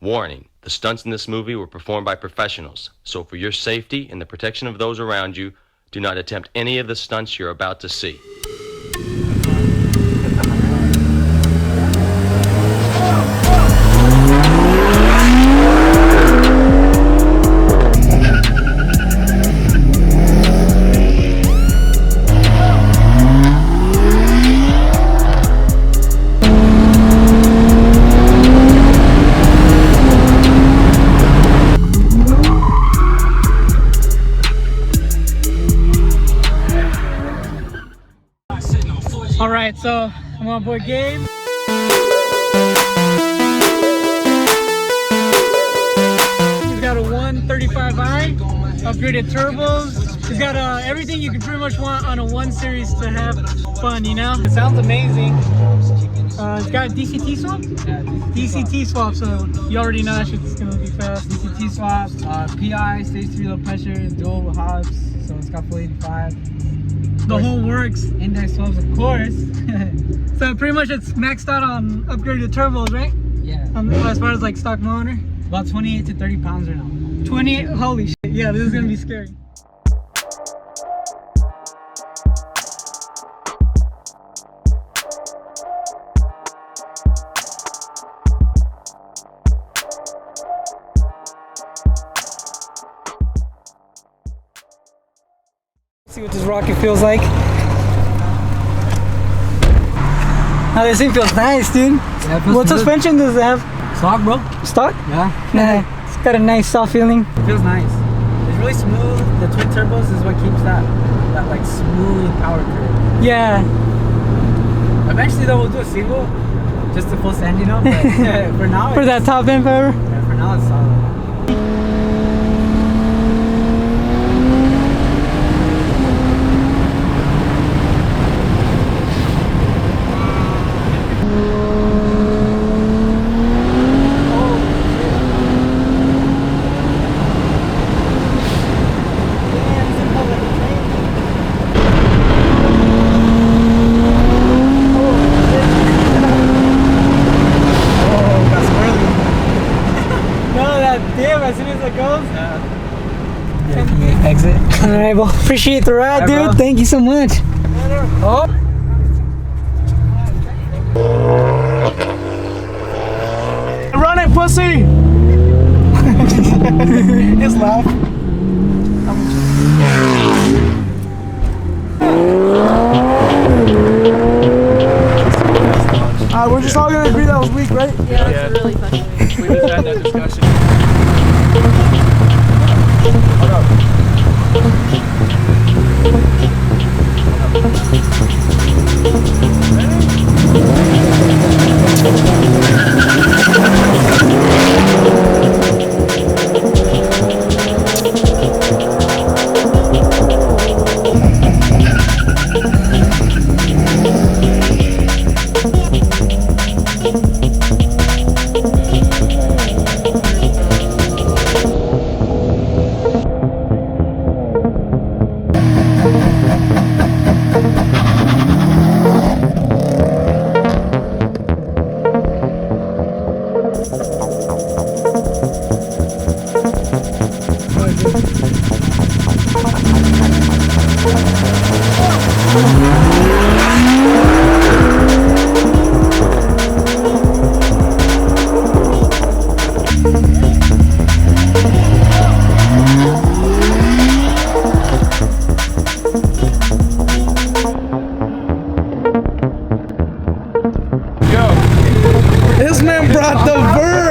Warning, the stunts in this movie were performed by professionals, so for your safety and the protection of those around you, do not attempt any of the stunts you're about to see. Alright, so I'm on board Gabe. He's got a 135i, upgraded turbos. He's got everything you can pretty much want on a 1 Series to have fun, you know? It sounds amazing. It's got DCT swap? Yeah, DCT swap, so you already know that shit's gonna be fast. DCT swap, PI, stage 3 low pressure, dual hubs, so it's got full 85. The whole works. Index 12s, of course. So pretty much it's maxed out on upgraded turbos, right? Yeah. As far as like stock motor? About 28 to 30 pounds right now. 28? Holy shit, yeah, this is gonna be scary. See what this rocket feels like. Oh, this thing feels nice, dude. Yeah, what suspension does it have? Stock, bro. Stock? Yeah. Nah, it's got a nice soft feeling. It feels nice. It's really smooth. The twin turbos is what keeps that like smooth power curve. Yeah. Eventually though we'll do a single, just to full send, you know. But for now, for that top end power. Yeah, for now it's solid. As soon as it goes, exit. Alright, well, appreciate the ride, dude. Bro. Thank you so much. Oh. Run it, pussy! It's loud. We're just all gonna agree that was weak, right? Yeah, that's really fucking weak. We just had that discussion. This man brought the bird!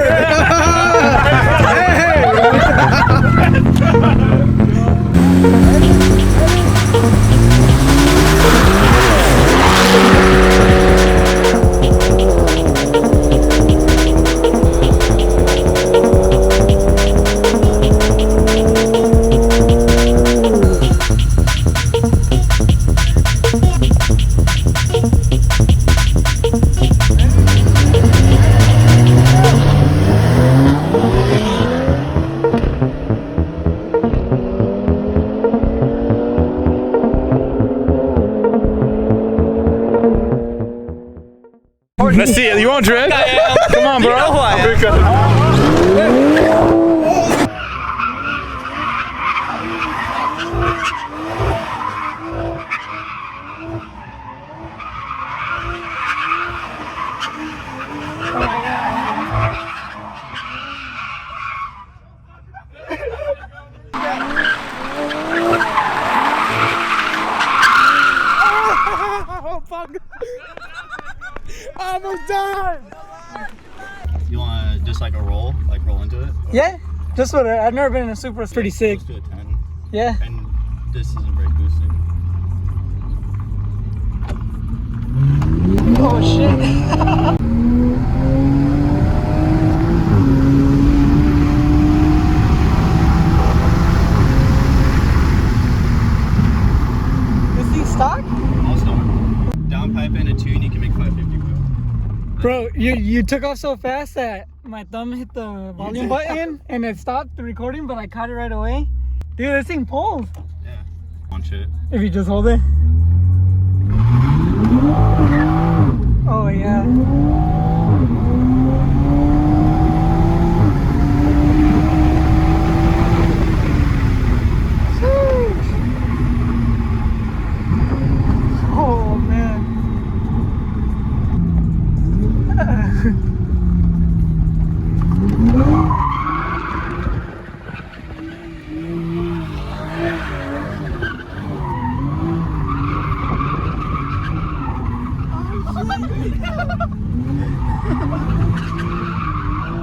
Let's see it. You won't drift? Come on, bro. You know who I am. roll? Like roll into it? Or Yeah, just what I've never been in a Supra. It's pretty sick. Close to a 10. Yeah. And this isn't brake boosted. Oh shit. Is he stock? All stock. Down pipe and a tune, you can make 550 wheel. Bro, you took off so fast that my thumb hit the volume button and it stopped the recording, but I caught it right away. Dude, this thing pulls. Yeah. Launch it. If you just hold it. Oh yeah. Oh man.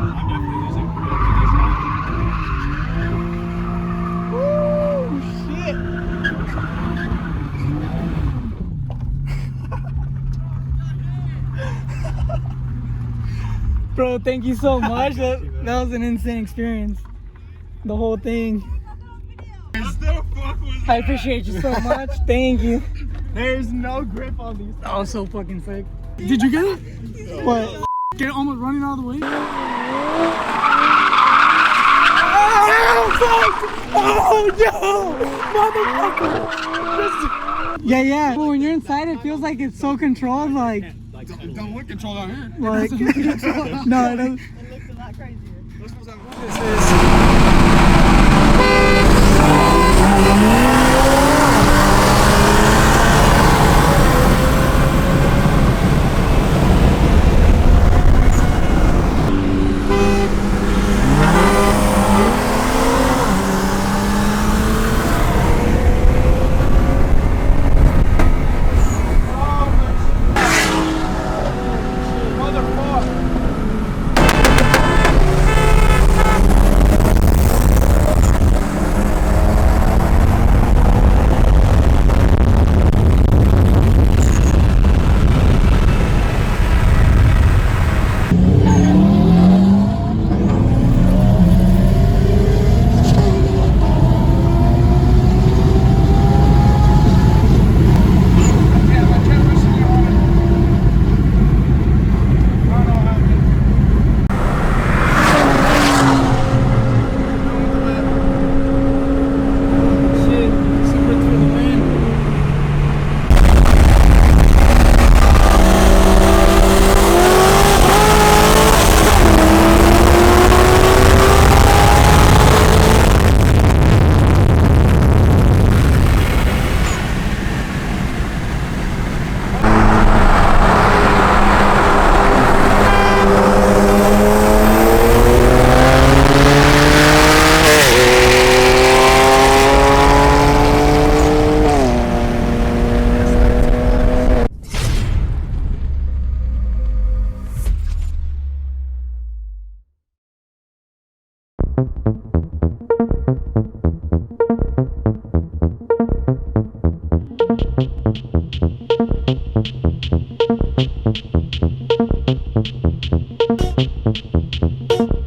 I'm definitely losing grip to this now. Woo, shit. Bro, thank you so much. That was an insane experience. The whole thing. I appreciate you so much. Thank you. There's no grip on these. That was so fucking sick. Did you get it? What? Get it almost running all the way? Oh no! Motherfucker! Yeah. Well, when you're inside, it feels like it's so controlled. Like, Don't look control out here. like no, it doesn't. It looks a lot crazier. This is.